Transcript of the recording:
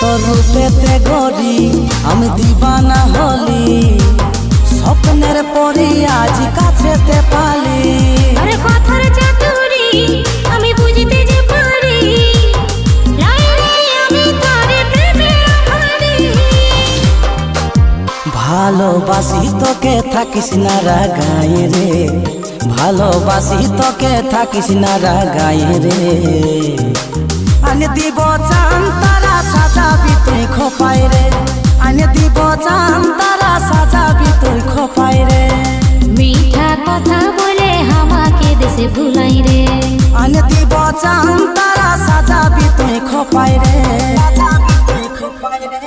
তোর রূপেতে গড়ি আমি দিবানা হলি, স্বপ্নের পরি আজ কাছেতে পালি। আরে কথার চাতুরি আমি বুঝতে যে পারি, আমি তোরে প্রেমে হারি। ভালোবাসি তোকে থাকিস না রাগায় রে, ভালোবাসি তোকে থাকিস না রাগায় রে। আনে দিব চান তারা সাজাবি তুই খোপায় রে, আনে দিব চান তারা সাজাবি তুই খোপায় রে। মিঠা কথা বলে আমাকে দেশে ভুলাই রে, আনে দিব চান তারা সাজাবি তুই খোপায় রে, সাজাবি তুই খোপায় রে।